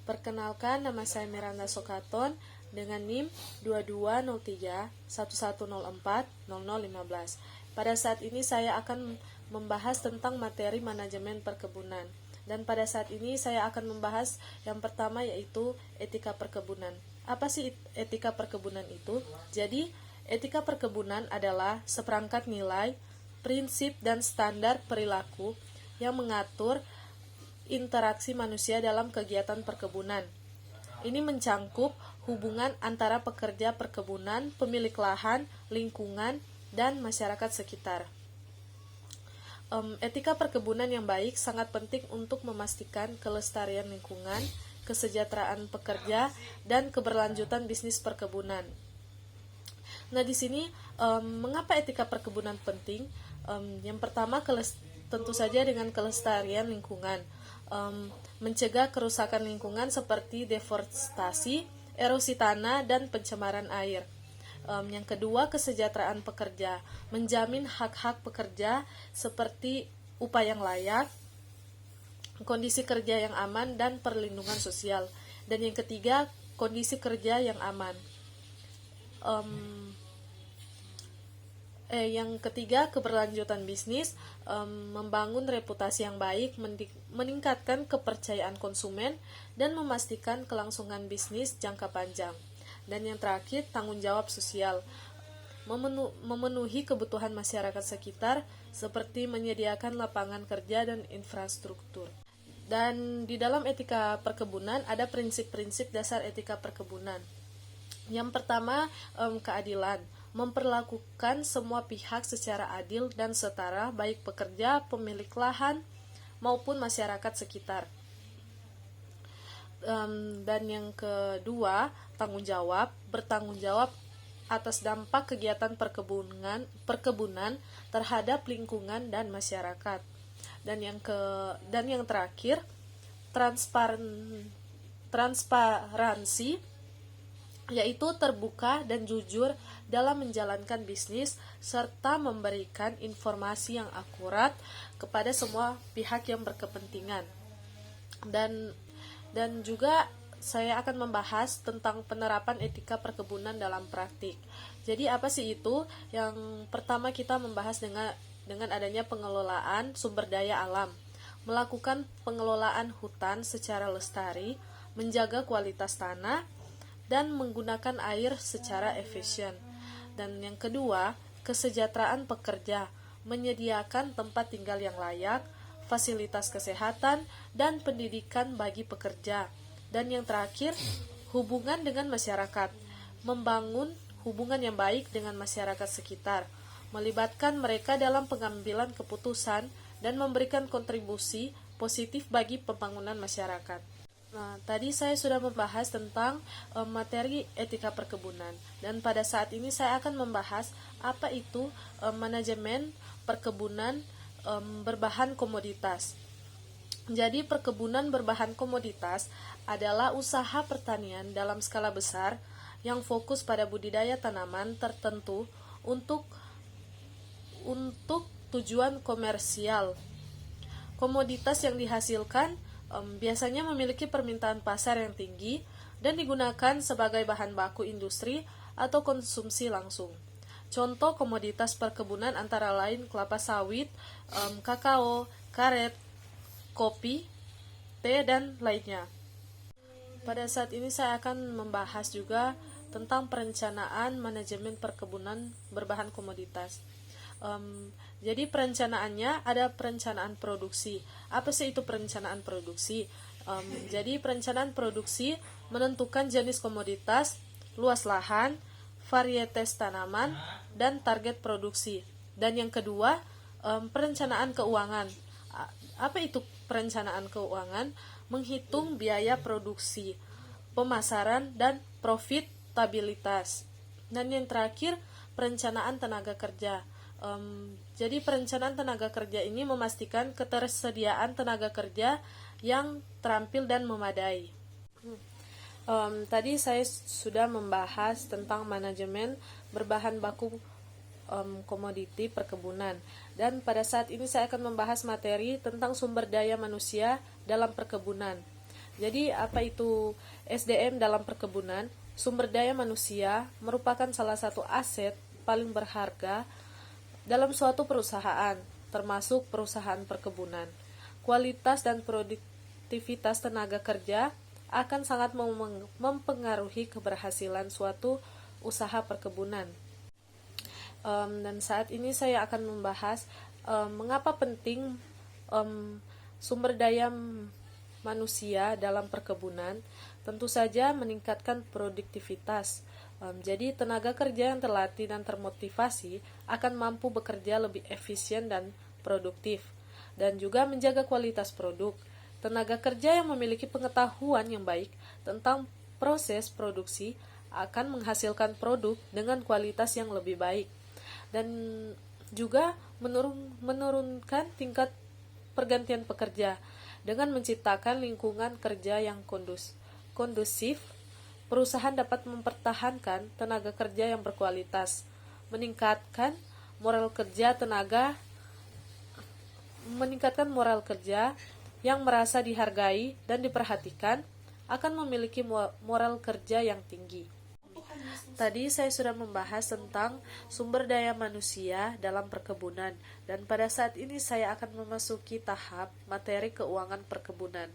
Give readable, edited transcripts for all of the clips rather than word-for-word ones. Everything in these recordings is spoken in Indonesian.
Perkenalkan, nama saya Miranda Sokaton dengan NIM 220311040015. Pada saat ini saya akan membahas tentang materi manajemen perkebunan. Dan pada saat ini saya akan membahas yang pertama, yaitu etika perkebunan. Apa sih etika perkebunan itu? Jadi, etika perkebunan adalah seperangkat nilai, prinsip, dan standar perilaku yang mengatur interaksi manusia dalam kegiatan perkebunan. Ini mencangkup hubungan antara pekerja perkebunan, pemilik lahan, lingkungan, dan masyarakat sekitar. Etika perkebunan yang baik sangat penting untuk memastikan kelestarian lingkungan, kesejahteraan pekerja, dan keberlanjutan bisnis perkebunan. Nah, di sini mengapa etika perkebunan penting? Yang pertama, tentu saja dengan kelestarian lingkungan, mencegah kerusakan lingkungan seperti deforestasi, erosi tanah, dan pencemaran air. Yang kedua, kesejahteraan pekerja, menjamin hak-hak pekerja seperti upah yang layak, kondisi kerja yang aman, dan perlindungan sosial. Dan yang ketiga, kondisi kerja yang aman. Yang ketiga, keberlanjutan bisnis, membangun reputasi yang baik, meningkatkan kepercayaan konsumen, dan memastikan kelangsungan bisnis jangka panjang. Dan yang terakhir, tanggung jawab sosial, memenuhi kebutuhan masyarakat sekitar seperti menyediakan lapangan kerja dan infrastruktur. Dan di dalam etika perkebunan ada prinsip-prinsip dasar etika perkebunan. Yang pertama, keadilan, memperlakukan semua pihak secara adil dan setara, baik pekerja, pemilik lahan, maupun masyarakat sekitar. Dan yang kedua, bertanggung jawab atas dampak kegiatan perkebunan terhadap lingkungan dan masyarakat. Dan yang terakhir, transparansi, yaitu terbuka dan jujur dalam menjalankan bisnis serta memberikan informasi yang akurat kepada semua pihak yang berkepentingan. Dan juga saya akan membahas tentang penerapan etika perkebunan dalam praktik. Jadi apa sih itu? Yang pertama, kita membahas dengan adanya pengelolaan sumber daya alam, melakukan pengelolaan hutan secara lestari, menjaga kualitas tanah, dan menggunakan air secara efisien. Dan yang kedua, kesejahteraan pekerja, menyediakan tempat tinggal yang layak, fasilitas kesehatan, dan pendidikan bagi pekerja. Dan yang terakhir, hubungan dengan masyarakat, membangun hubungan yang baik dengan masyarakat sekitar, melibatkan mereka dalam pengambilan keputusan, dan memberikan kontribusi positif bagi pembangunan masyarakat. Nah, tadi saya sudah membahas tentang materi etika perkebunan, dan pada saat ini saya akan membahas apa itu manajemen perkebunan berbahan komoditas. Jadi, perkebunan berbahan komoditas adalah usaha pertanian dalam skala besar yang fokus pada budidaya tanaman tertentu untuk tujuan komersial. Komoditas yang dihasilkan biasanya memiliki permintaan pasar yang tinggi dan digunakan sebagai bahan baku industri atau konsumsi langsung. Contoh komoditas perkebunan antara lain kelapa sawit, kakao, karet, kopi, teh, dan lainnya. Pada saat ini saya akan membahas juga tentang perencanaan manajemen perkebunan berbahan komoditas. Jadi perencanaannya ada perencanaan produksi. Apa sih itu perencanaan produksi? Jadi perencanaan produksi menentukan jenis komoditas, luas lahan, varietas tanaman, dan target produksi. Dan yang kedua, perencanaan keuangan. Apa itu perencanaan keuangan? Menghitung biaya produksi, pemasaran, dan profitabilitas. Dan yang terakhir, perencanaan tenaga kerja. Jadi perencanaan tenaga kerja ini memastikan ketersediaan tenaga kerja yang terampil dan memadai. Tadi saya sudah membahas tentang manajemen berbahan baku komoditi perkebunan, dan pada saat ini saya akan membahas materi tentang sumber daya manusia dalam perkebunan. Jadi apa itu SDM dalam perkebunan? Sumber daya manusia merupakan salah satu aset paling berharga dalam suatu perusahaan, termasuk perusahaan perkebunan. Kualitas dan produktivitas tenaga kerja akan sangat mempengaruhi keberhasilan suatu usaha perkebunan. Dan saat ini saya akan membahas mengapa penting sumber daya manusia dalam perkebunan. Tentu saja meningkatkan produktivitas. Jadi tenaga kerja yang terlatih dan termotivasi akan mampu bekerja lebih efisien dan produktif, dan juga menjaga kualitas produk. Tenaga kerja yang memiliki pengetahuan yang baik tentang proses produksi akan menghasilkan produk dengan kualitas yang lebih baik, dan juga menurunkan tingkat pergantian pekerja dengan menciptakan lingkungan kerja yang kondusif. Perusahaan dapat mempertahankan tenaga kerja yang berkualitas, meningkatkan moral kerja yang merasa dihargai dan diperhatikan, akan memiliki moral kerja yang tinggi. Tadi saya sudah membahas tentang sumber daya manusia dalam perkebunan, dan pada saat ini saya akan memasuki tahap materi keuangan perkebunan.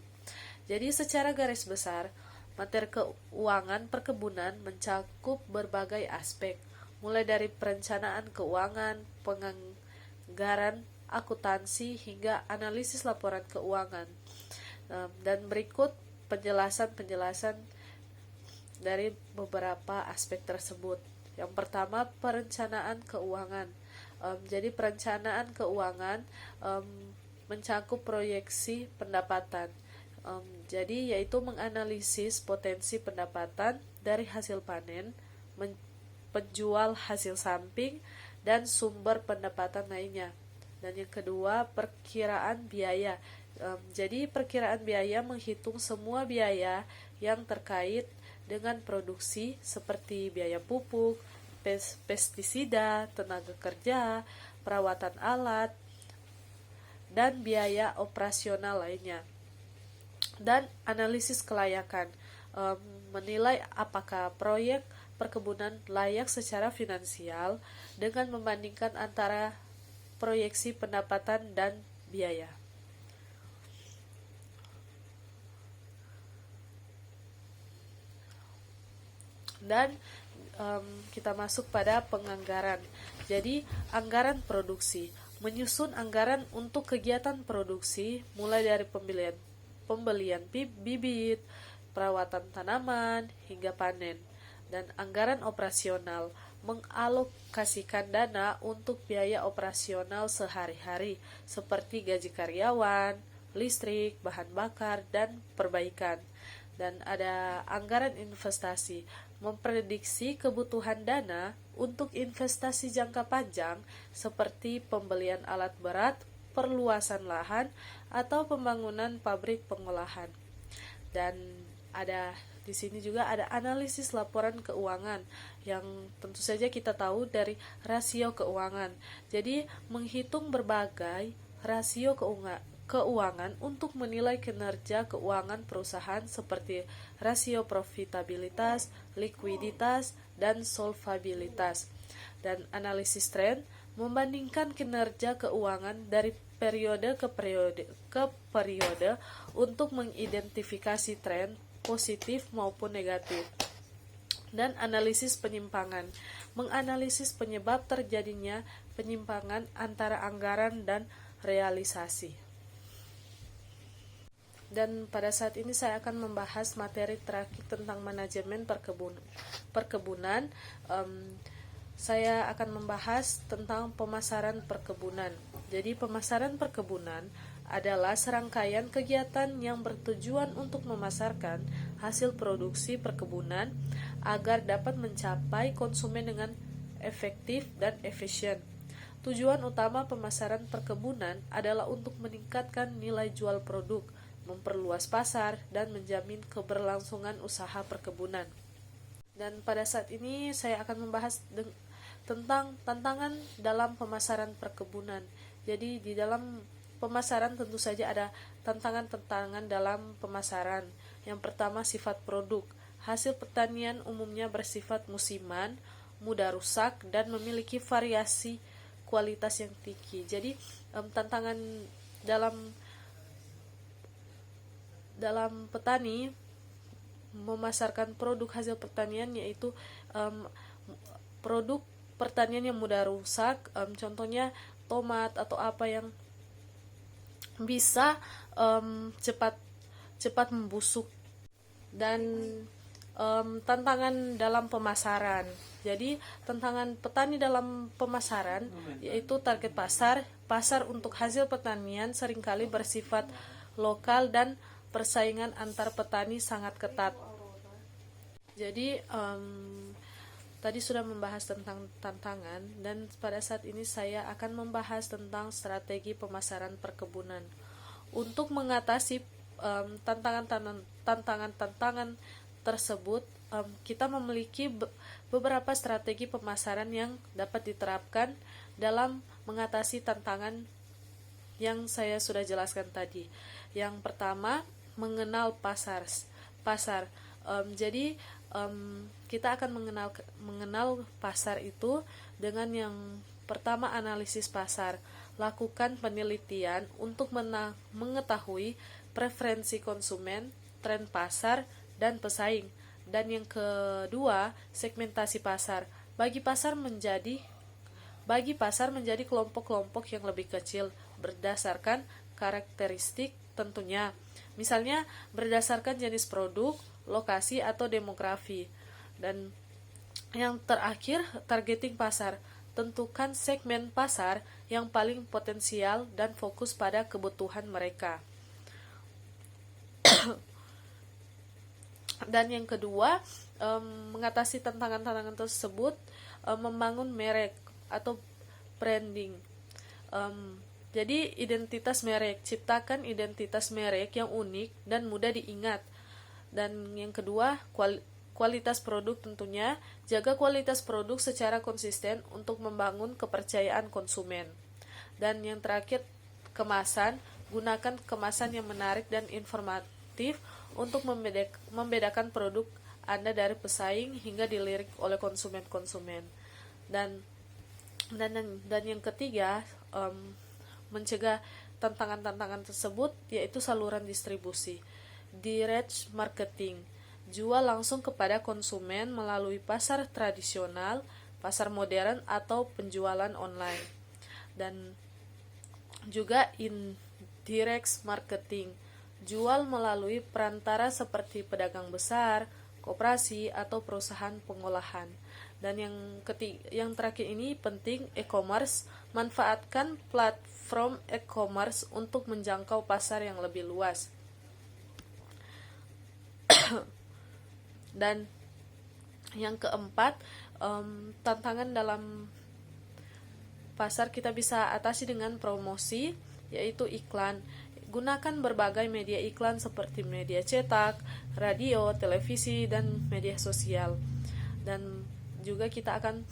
Jadi secara garis besar, materi keuangan perkebunan mencakup berbagai aspek, mulai dari perencanaan keuangan, penganggaran, akuntansi, hingga analisis laporan keuangan. Dan berikut penjelasan dari beberapa aspek tersebut. Yang pertama, perencanaan keuangan. Jadi perencanaan keuangan mencakup proyeksi pendapatan. Jadi yaitu menganalisis potensi pendapatan dari hasil panen, penjual hasil samping, dan sumber pendapatan lainnya. Dan yang kedua, perkiraan biaya. Jadi perkiraan biaya menghitung semua biaya yang terkait dengan produksi seperti biaya pupuk, pestisida, tenaga kerja, perawatan alat, dan biaya operasional lainnya. Dan analisis kelayakan, menilai apakah proyek perkebunan layak secara finansial dengan membandingkan antara proyeksi pendapatan dan biaya. Dan kita masuk pada penganggaran. Jadi anggaran produksi, menyusun anggaran untuk kegiatan produksi mulai dari pembelian bibit, perawatan tanaman, hingga panen. Dan anggaran operasional, mengalokasikan dana untuk biaya operasional sehari-hari seperti gaji karyawan, listrik, bahan bakar, dan perbaikan. Dan ada anggaran investasi, memprediksi kebutuhan dana untuk investasi jangka panjang seperti pembelian alat berat, perluasan lahan, atau pembangunan pabrik pengolahan. Dan di sini juga ada analisis laporan keuangan yang tentu saja kita tahu dari rasio keuangan. Jadi menghitung berbagai rasio keuangan untuk menilai kinerja keuangan perusahaan seperti rasio profitabilitas, likuiditas, dan solvabilitas. Dan analisis tren, membandingkan kinerja keuangan dari periode ke periode untuk mengidentifikasi tren positif maupun negatif. Dan analisis penyimpangan, menganalisis penyebab terjadinya penyimpangan antara anggaran dan realisasi. Dan pada saat ini saya akan membahas materi terakhir tentang manajemen perkebunan. Saya akan membahas tentang pemasaran perkebunan. Jadi pemasaran perkebunan adalah serangkaian kegiatan yang bertujuan untuk memasarkan hasil produksi perkebunan agar dapat mencapai konsumen dengan efektif dan efisien. Tujuan utama pemasaran perkebunan adalah untuk meningkatkan nilai jual produk, memperluas pasar, dan menjamin keberlangsungan usaha perkebunan. Dan pada saat ini saya akan membahas tentang tantangan dalam pemasaran perkebunan. Jadi di dalam pemasaran tentu saja ada tantangan-tantangan dalam pemasaran. Yang pertama, sifat produk. Hasil pertanian umumnya bersifat musiman, mudah rusak, dan memiliki variasi kualitas yang tinggi. Jadi tantangan dalam petani memasarkan produk hasil pertanian yaitu produk pertanian yang mudah rusak, contohnya tomat atau apa yang bisa cepat membusuk. Dan tantangan dalam pemasaran. Jadi tantangan petani dalam pemasaran yaitu target pasar untuk hasil pertanian seringkali bersifat lokal dan persaingan antar petani sangat ketat. Jadi tadi sudah membahas tentang tantangan, dan pada saat ini saya akan membahas tentang strategi pemasaran perkebunan. Untuk mengatasi tantangan tersebut, kita memiliki beberapa strategi pemasaran yang dapat diterapkan dalam mengatasi tantangan yang saya sudah jelaskan tadi. Yang pertama, mengenal pasar. Jadi kita akan mengenal pasar itu dengan yang pertama, analisis pasar. Lakukan penelitian untuk mengetahui preferensi konsumen, tren pasar, dan pesaing. Dan yang kedua, segmentasi pasar. Bagi pasar menjadi kelompok-kelompok yang lebih kecil berdasarkan karakteristik tentunya. Misalnya berdasarkan jenis produk, lokasi, atau demografi. Dan yang terakhir, targeting pasar. Tentukan segmen pasar yang paling potensial dan fokus pada kebutuhan mereka. Dan yang kedua, mengatasi tantangan-tantangan tersebut, membangun merek atau branding. Jadi identitas merek, ciptakan identitas merek yang unik dan mudah diingat. Dan yang kedua, kualitas produk tentunya, jaga kualitas produk secara konsisten untuk membangun kepercayaan konsumen. Dan yang terakhir, kemasan, gunakan kemasan yang menarik dan informatif untuk membedakan produk Anda dari pesaing hingga dilirik oleh konsumen-konsumen. Dan yang ketiga, mencegah tantangan-tantangan tersebut yaitu saluran distribusi. Direct marketing, jual langsung kepada konsumen melalui pasar tradisional, pasar modern, atau penjualan online. Dan juga indirect marketing, jual melalui perantara seperti pedagang besar, koperasi, atau perusahaan pengolahan. Dan yang terakhir ini penting, e-commerce, manfaatkan platform e-commerce untuk menjangkau pasar yang lebih luas. Dan yang keempat, tantangan dalam pasar kita bisa atasi dengan promosi, yaitu iklan. Gunakan berbagai media iklan seperti media cetak, radio, televisi, dan media sosial. Dan juga kita akan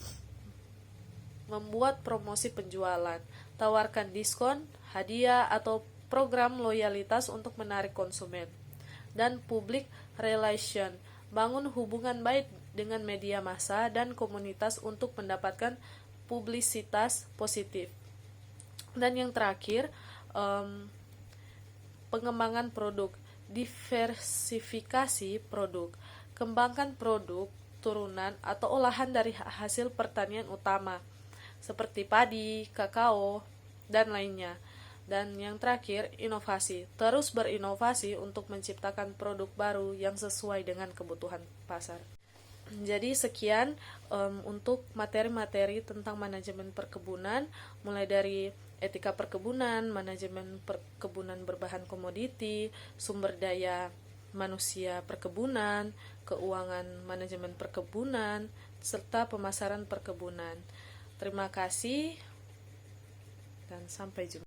membuat promosi penjualan, tawarkan diskon, hadiah, atau program loyalitas untuk menarik konsumen. Dan public relation, bangun hubungan baik dengan media massa dan komunitas untuk mendapatkan publisitas positif. Dan yang terakhir, pengembangan produk, diversifikasi produk, kembangkan produk turunan atau olahan dari hasil pertanian utama seperti padi, kakao, dan lainnya. Dan yang terakhir, inovasi. Terus berinovasi untuk menciptakan produk baru yang sesuai dengan kebutuhan pasar. Jadi sekian untuk materi-materi tentang manajemen perkebunan, mulai dari etika perkebunan, manajemen perkebunan berbahan komoditi, sumber daya manusia perkebunan, keuangan manajemen perkebunan, serta pemasaran perkebunan. Terima kasih dan sampai jumpa.